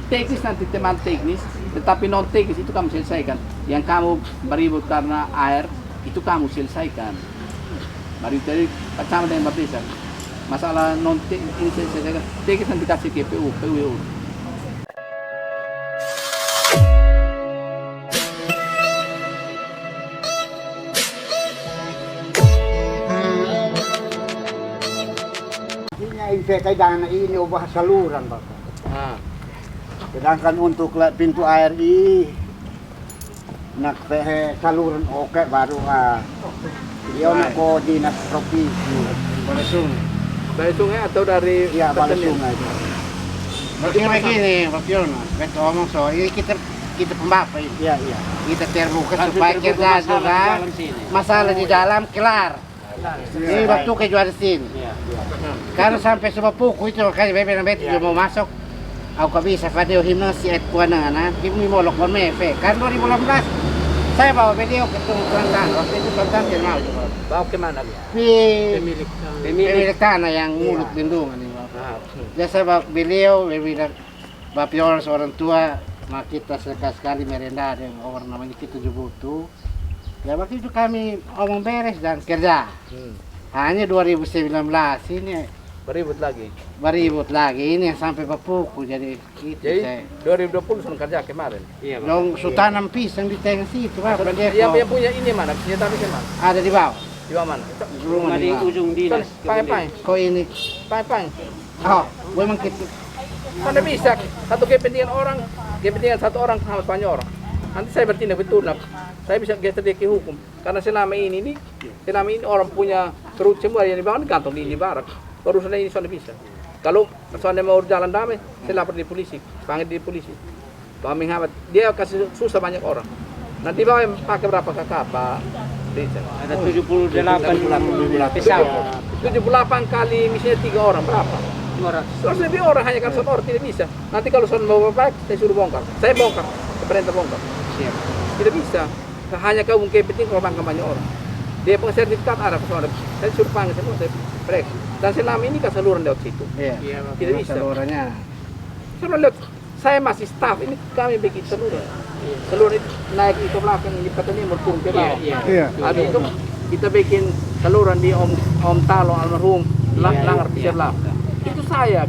teknis nanti teman teknis, tetapi non teknis itu kamu selesaikan. Yang kamu beribut karena air itu kamu selesaikan. Mari dari bersama dengan Bapak Desa. Masalah non teknis ini selesaikan. Teknis nanti kasih ke PU. Kailangan ini ubah saluran, Bapak. Sedangkan untuk pintu air ini nak saluran oke baru dia nak ko dinas provinsi. Dari sungai atau dari ya balai sungai. Berarti begini, Pak Yono, kita ngomong soal ini kita pembapa ini. Iya. Kita terbuka supaya kita juga masalah di dalam kelar. Ini waktu kejual sini. Karena sampai sepupuku itu kan bebe dia mau masuk. Aku bisa video himna si Edwana na, himni molok bon mefe. Kan 2018 saya bawa video ke Kelantan. Waktu itu Kelantan kenal. Bawa ke mana? Pemilik tanah yang mulut lindungan ini. Dia saya bawa beliau, bilang Bapak Yono orang tua, mak kita sekali merenda dengan orang namanya kita Jubutu. Ya waktu itu kami omong beres dan kerja. Hanya 2019 ini beribut lagi ini yang sampai bapuku jadi itu. Jadi 2020 sudah kerja kemarin. Iya, dong tanam pisang di tengah situ, Pak. Yang punya ini mana? Senjata pisang mana? Ada di bawah. Di mana? Rumah di ujung dinas. Pai. Kok ini? Pai. Oh, memang kita. Mana bisa satu kepentingan satu orang sama banyak orang. Nanti saya bertindak betul, saya bisa geser dia ke hukum. Karena selama ini orang punya perut semua yang dibangun kantong di barak. Urusan ini sudah bisa. Kalau soalnya mau jalan damai, saya lapor di polisi, panggil di polisi. Pak Menghabat, dia kasih susah banyak orang. Nanti bawa pakai berapa kakak Pak? Ada 78 pesawat. 78 kali misalnya 3 orang berapa? 100 lebih orang hanya karena satu orang tidak bisa. Nanti kalau soal mau baik, saya suruh bongkar. Saya bongkar, perintah bongkar. Siap. Tidak bisa. Hanya kau mungkin penting kalau bangga banyak orang. Dia punya sertifikat ada pesawat. Saya suruh panggil semua, saya periksa. Dan selama ini kan saluran lewat situ. Iya. Tidak bisa. Salurannya. Saluran lewat. Saya masih staff ini kami bikin saluran. Saluran itu naik itu belakang ini katanya mertung ke bawah. Iya. Habis itu kita bikin saluran di Om Talo almarhum Langar Pisirlah. Itu saya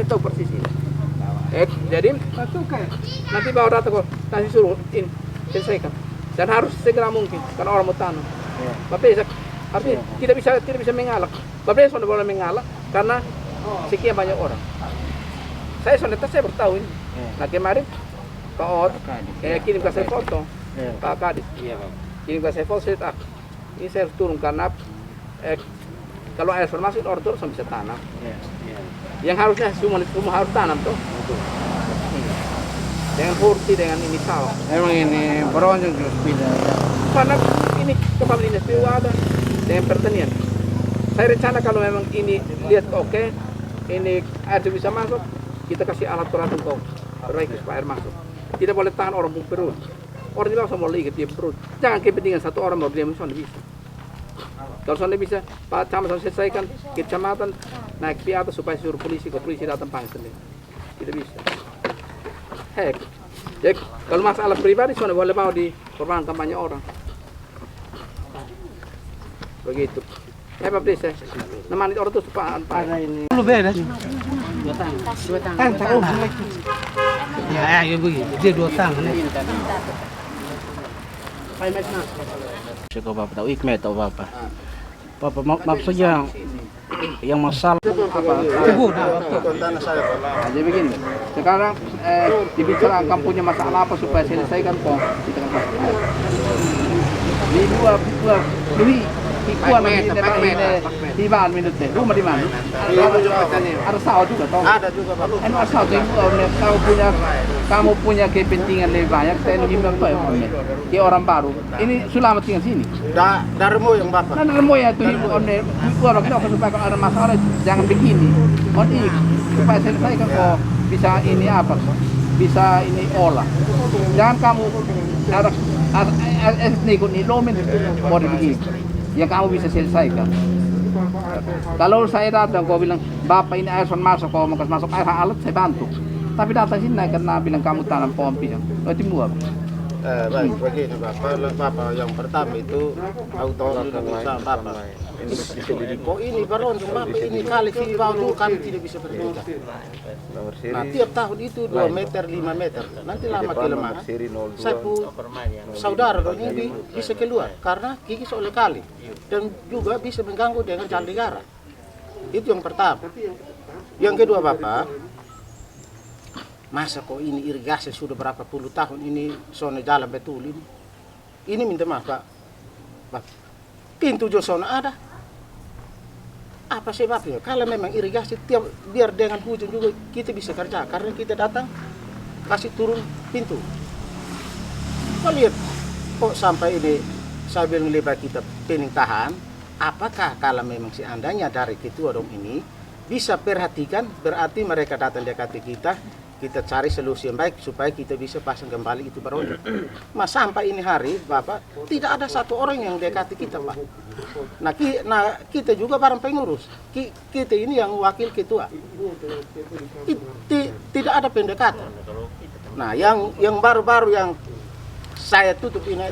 tahu persis ini. Jadi nanti bawa data kok kasih suruh ini selesaikan. Dan harus segera mungkin karena orang mau tanam. Bapak Desa artinya tidak bisa mengalah. Bapak Desa sudah boleh mengalah karena sekian banyak orang. Saya bertahu ini. Nah kemarin Pak Ot kirim ke saya foto Pak Kadis. Kirim ke saya foto saya ini saya harus turun karena kalau air masuk orang turun bisa tanam. Yang harusnya semua harus tanam tuh. Dengan hurti dengan ini sawah. Emang ini beronjong terus beda. Karena ini kepala dinas PU ada dengan pertanian. Saya rencana kalau memang ini lihat oke, ini air bisa masuk, kita kasih alat berat untuk perbaiki supaya air masuk. Tidak boleh tahan orang pun perut. Orang di bawah sama lagi dia perut. Jangan kepentingan satu orang baru dia misalnya bisa. Kalau soalnya bisa, Pak Camat selesaikan, kecamatan naik ke atas supaya suruh polisi datang panggil sendiri. Tidak bisa. Jadi kalau masalah pribadi soalnya boleh bawa di korban kampanye orang. Begitu. Pak Desa, namanya orang tuh supaya Ada ini. Lu beda. 2 tangan. Kan tahu. Ya begitu. Dia 2 tangan. Cukup Bapak tahu ikme tahu Bapak. Bapak maksudnya yang masalah Kebun. Jadi begini, sekarang dibicarakan kamu punya masalah apa supaya selesaikan kok kita kan masalah. Di dua di bahan minut deh. Rumah di mana? Ada sawah juga toh. Ada juga Pak. Ada sawah juga. Kamu punya kepentingan lebih banyak. Saya ingin apa ya? Kayak orang baru. Ini selamat tinggal sini. Darmo yang Bapak. Nah, darmo ya tuh ibu orang kita supaya kalau ada masalah jangan begini. Supaya selesaikan kok bisa ini apa? Bisa ini olah. Jangan kamu ada ikut nih lomen mau begini. Yang kamu bisa selesaikan. Kalau saya datang, kau bilang, Bapak ini air masuk, kau mau masuk air alat, saya bantu. Tapi datang sini karena bilang kamu tanam pohon pisang. Berarti buah. Baik, begini Bapak yang pertama itu autoritatif Bapak. Ini baru Bapak ini kali sini bawah dulu kami tidak bisa bertindak. Nah tiap tahun itu 2 meter 5 meter. Nanti lama kelamaan saya saudara dong ini bisa keluar karena kikis oleh kali dan juga bisa mengganggu dengan jalan negara. Itu yang pertama. Yang kedua Bapak, masa kok ini irigasi sudah berapa puluh tahun ini zona jalan betul ini. Ini minta maaf Pak. Pintu jo zona ada. Apa sebabnya? Kalau memang irigasi tiap biar dengan hujan juga kita bisa kerja karena kita datang kasih turun pintu. Kau lihat kok sampai ini saya bilang lebar kita pening tahan. Apakah kalau memang seandainya dari ketua dom ini bisa perhatikan berarti mereka datang dekati kita cari solusi yang baik supaya kita bisa pasang kembali itu baronjo. Mas sampai ini hari Bapak tidak ada satu orang yang dekati kita Pak. Nah kita juga barang pengurus. Kita ini yang wakil ketua. Tidak ada pendekatan. Nah yang baru-baru yang saya tutup ini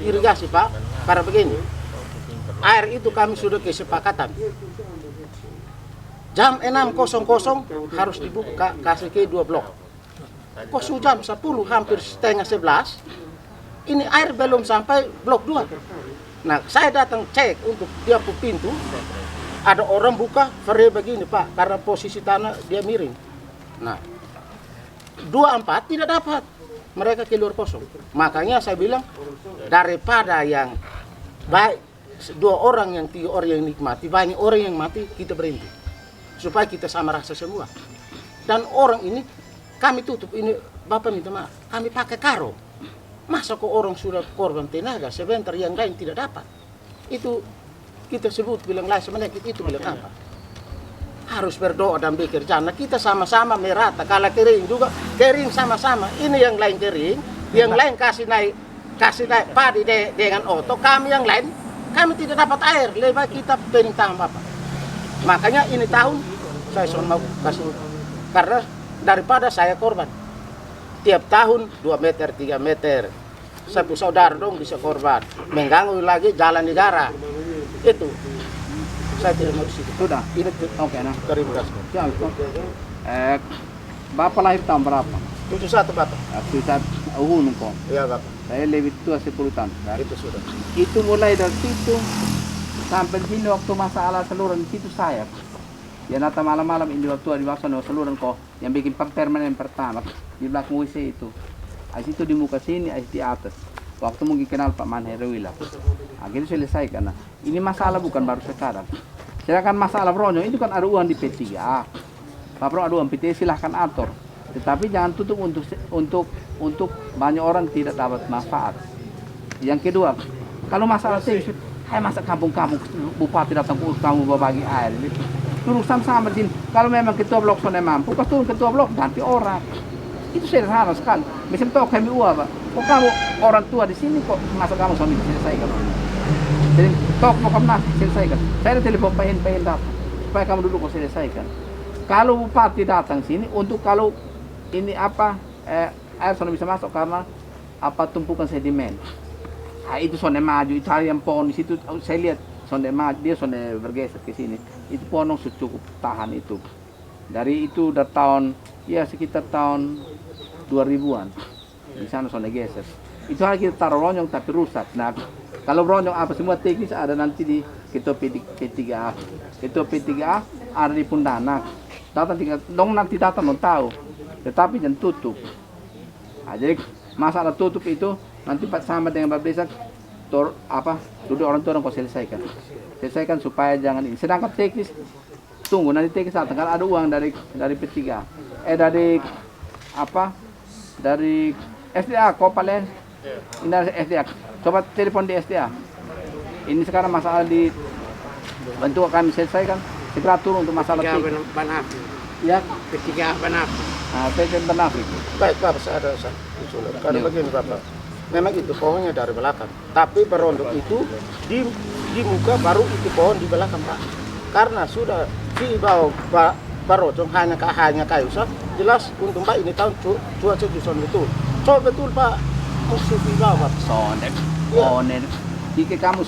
irigasi Pak. Karena begini, air itu kami sudah kesepakatan. Jam 6.00 harus dibuka kasih ke 2 blok. Kosong jam 10 hampir setengah 11. Ini air belum sampai blok 2. Nah saya datang cek untuk dia pintu. Ada orang buka fere begini Pak karena posisi tanah dia miring. Nah 24 tidak dapat. Mereka keluar kosong. Makanya saya bilang daripada yang baik 2 orang yang 3 orang yang nikmati, banyak orang yang mati, kita berhenti. Supaya kita sama rasa semua. Dan orang ini kami tutup ini Bapak minta maaf, kami pakai karo. Masa kok orang sudah korban tenaga sebentar yang lain tidak dapat. Itu kita sebut bilang lain sebenarnya itu bilang apa? Harus berdoa dan bekerja. Nah kita sama-sama merata. Kalau kering juga kering sama-sama. Ini yang lain kering, yang lain kasih naik padi dengan oto. Kami yang lain kami tidak dapat air. Lebih kita pening tangan Bapak. Makanya ini tahun saya mau kasih karena daripada saya korban tiap tahun 2 meter 3 meter saya saudara dong bisa korban mengganggu lagi jalan negara itu saya tidak mau di situ. Sudah. Ini Oke nah. terima kasih. Bapak lahir tahun berapa? 71 Bapak. Waktu saat uhun kok. Iya Bapak. Saya lebih tua 10 tahun. Nah, itu sudah. Itu mulai dari situ sampai sini waktu masalah seluruh situ saya. Ya nata malam-malam ini waktu di Waksono seluruh kok yang bikin permanen pertama di belakang WC itu. As itu di muka sini, as di atas. Waktu mungkin kenal Pak Manherwila. Akhirnya selesai karena ini masalah bukan baru sekarang. Sedangkan masalah Bronyo itu kan ada uang di P3A. Pak Bro ada uang PT silahkan atur. Tetapi jangan tutup untuk banyak orang tidak dapat manfaat. Yang kedua, kalau masalah itu masa kampung-kampung bupati datang ke kamu berbagi air itu turun sama-sama di sini. Kalau memang ketua blok sana mampu, pas turun ketua blok ganti orang. Itu sederhana sekali. Misalnya toh kami Pak. Kok kamu orang tua di sini kok masa kamu suami selesaikan? Jadi toh mau kamu selesaikan. Saya ada telepon pengen datang supaya kamu dulu kok selesaikan. Kalau bupati datang sini untuk kalau ini air sana bisa masuk karena tumpukan sedimen. Nah, itu sonde maju, cari yang pohon di situ. Saya lihat sonde maju, dia sonde bergeser ke sini. Itu pohon sudah cukup tahan itu. Dari itu udah sekitar tahun 2000-an. Di sana sonde geser. Itu hanya kita taruh ronyong tapi rusak. Nah, kalau ronyong apa semua teknis ada nanti di ketua P3A. Ketua P3A ada di Pundanak. Nanti datang dong tahu. Tetapi jangan tutup. Nah, jadi masalah tutup itu nanti sama dengan Bapak Desa duduk orang tua kau selesaikan supaya jangan ini. Sedangkan teknis tunggu nanti teknis datang kalau ada uang dari P3 dari SDA Kopalen ini dari SDA coba telepon di SDA ini sekarang masalah di bantu kami selesaikan segera turun untuk masalah teknis ya P3 Banaf. Nah, P3 Banaf. Baik Bapak, saya ada usulan. Karena begini Bapak, memang itu pohonnya dari belakang. Tapi berondok itu di muka baru itu pohon di belakang Pak. Karena sudah di bawah barocong hanya kayu sah. Jelas untuk Pak ini tahun cuaca juson betul. So betul Pak musuh di bawah. Sonek. Iya. Onen. Jika kamu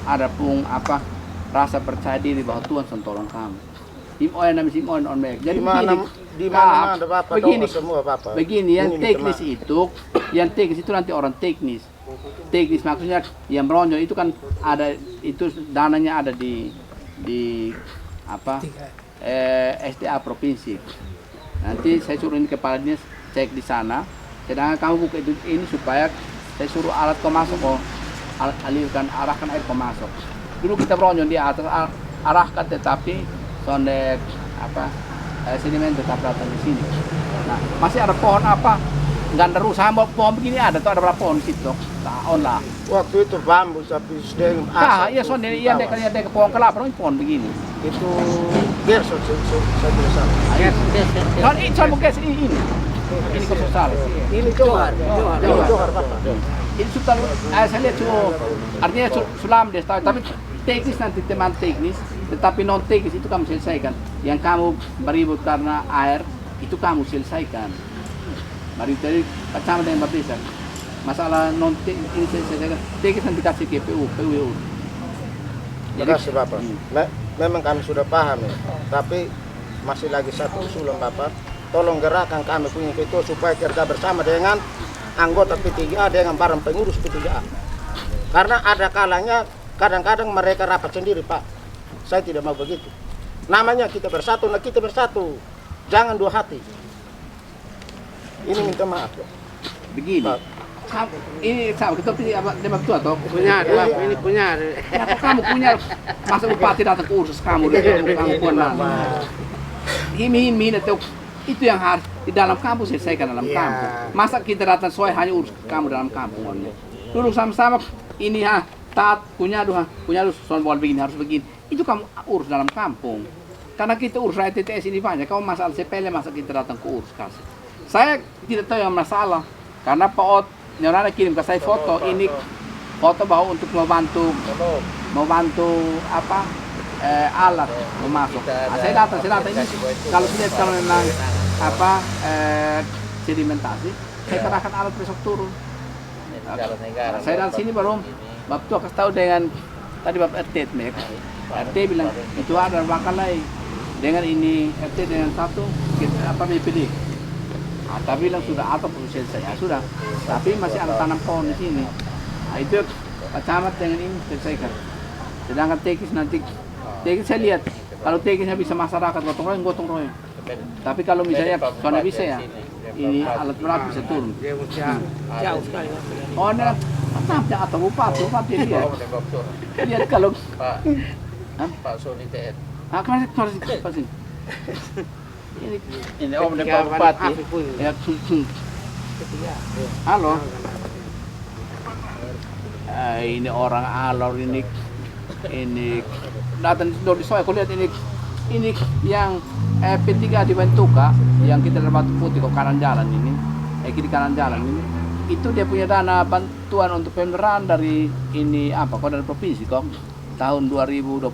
ada pun apa rasa percaya diri bahwa Tuhan son tolong kamu. Sim on baik. Jadi Di mana ada Bapak begini, doa semua Bapak. begini yang Ini teknis teman. itu nanti orang teknis. Teknis maksudnya yang meronjol itu kan ada itu dananya ada di apa SDA provinsi. Nanti saya suruh ini kepala dinas cek di sana. Sedangkan kamu buka itu ini supaya saya suruh alat kau masuk arahkan air kau masuk. Dulu kita meronjol di atas arahkan tetapi sondek apa sedimen tetap datang di sini. Nah, masih ada pohon apa? Nggak ada rusak, pohon begini ada tuh ada berapa pohon di situ? Tahun lah. Waktu itu bambu tapi sedang Nah, iya son iya dek pohon kelapa dong pohon begini. itu Gerson saya biasa. Kan ini sama guys ini. Ini khususal. Ini Johar Bapak. Ini sudah saya lihat artinya sulam deh tapi teknis nanti teman teknis tetapi non teknis itu kamu selesaikan. Yang kamu beribut karena air itu kamu selesaikan. Mari dari sama dengan Bapak masalah non teknis ini selesaikan. Teknis nanti kasih ke PU. Terima kasih Bapak. Memang kami sudah paham ya. Tapi masih lagi satu usulan Bapak. Tolong gerakan kami punya itu supaya kerja bersama dengan anggota P3A dengan barang pengurus P3A. Karena ada kalanya kadang-kadang mereka rapat sendiri Pak. Saya tidak mau begitu. Namanya kita bersatu, nah kita bersatu. Jangan dua hati. Ini minta maaf ya. Begini. Pak. Ini sama kita pilih apa demak tua toh? Punya, ini punya. Ya, kamu punya masa bupati datang ke urus kamu kamu punya. Himi itu yang harus di dalam kampus selesaikan dalam kampus. Masa kita datang soal hanya urus kamu dalam kampung. Dulu sama-sama ini taat punya soal begini harus begini. Itu kamu urus dalam kampung. Karena kita urus rakyat TTS ini banyak. Kamu masalah sepele masa kita datang ke urus kasih. Saya tidak tahu yang masalah karena Pak Ot Nyorana kirim ke saya foto ini foto bahwa untuk membantu apa alat memasuk. Nah, saya datang ini kalau memang apa sedimentasi saya kerahkan alat besok turun. Nah, saya datang sini baru Bapak tua kasih tahu dengan tadi Bapak RT RT bilang itu ada bakal lain dengan ini RT dengan satu apa BPD. Nah, tapi bilang sudah atau proses saya sudah, tapi masih ada tanam pohon di sini. Nah, itu Pak Camat dengan ini selesaikan. Sedangkan teknis nanti saya lihat kalau teknisnya bisa masyarakat gotong royong. Tapi kalau misalnya soalnya bisa ya, ini alat berat bisa turun. Jauh sekali. Oh, ini sampai atau bupati dia. Lihat kalau Pak Soni TN. Kasih. Ini Om Ketika Pak Bupati. Afif pun. Ya, halo. Ini orang alor ini datang dari soal aku lihat ini yang P3 dibentuk yang kita dapat putih kok kanan jalan ini kiri kanan jalan ini itu dia punya dana bantuan untuk pemeliharaan dari ini apa kok dari provinsi kok tahun 2021.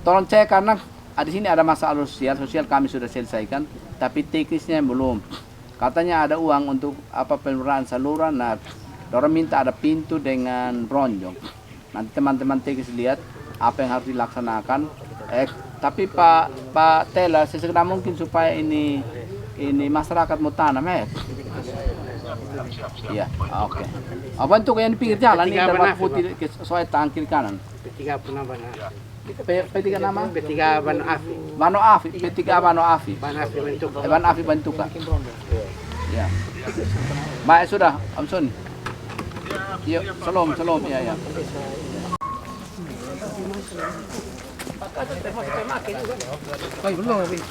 Tolong cek karena di sini ada masalah sosial kami sudah selesaikan tapi teknisnya belum. Katanya ada uang untuk apa pemeliharaan saluran. Nah, orang minta ada pintu dengan bronjong. Nanti teman-teman teknis lihat apa yang harus dilaksanakan. Tapi Pak Tela sesegera mungkin supaya ini masyarakat mau tanam Iya, oke. Apa untuk yang di pinggir jalan ini dapat putih soal tangkil kanan. P3 pernah benar. P3 nama? P3 Bano Afi. Bano Afi, P3 Bano Afi. Bano Afi bentuk. Bano Afi bentuk. Ya. Baik sudah, Om Sun. Yuk, salam, ya. Oh, belum habis.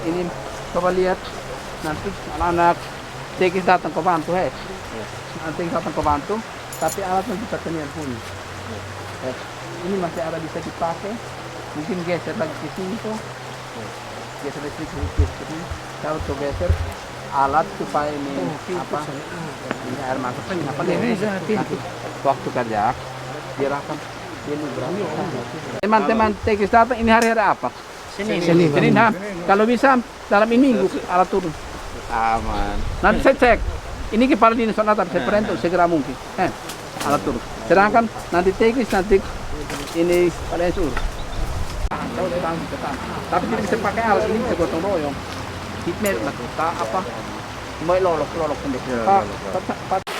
Ini coba lihat nanti anak-anak teknis datang ke bantu nanti datang ke bantu tapi alatnya bisa kenian pun ini masih ada bisa dipakai mungkin geser lagi ke sini tuh geser listrik ke sini tahu tuh geser alat supaya ini ini air masuk apa nih? Nanti waktu kerja dirahkan ini berapa? Teman-teman teknis datang ini hari apa? Senin ha. Kalau bisa dalam ini minggu alat turun. Aman. Nanti saya cek. Ini kepala dinas Sonata saya perintah segera mungkin. Alat turun. Sedangkan nanti teknis nanti ini pada suruh. Tapi tidak bisa pakai alat ini bisa gotong royong. Hitmate lah tuh. Apa? Mau lolok sendiri.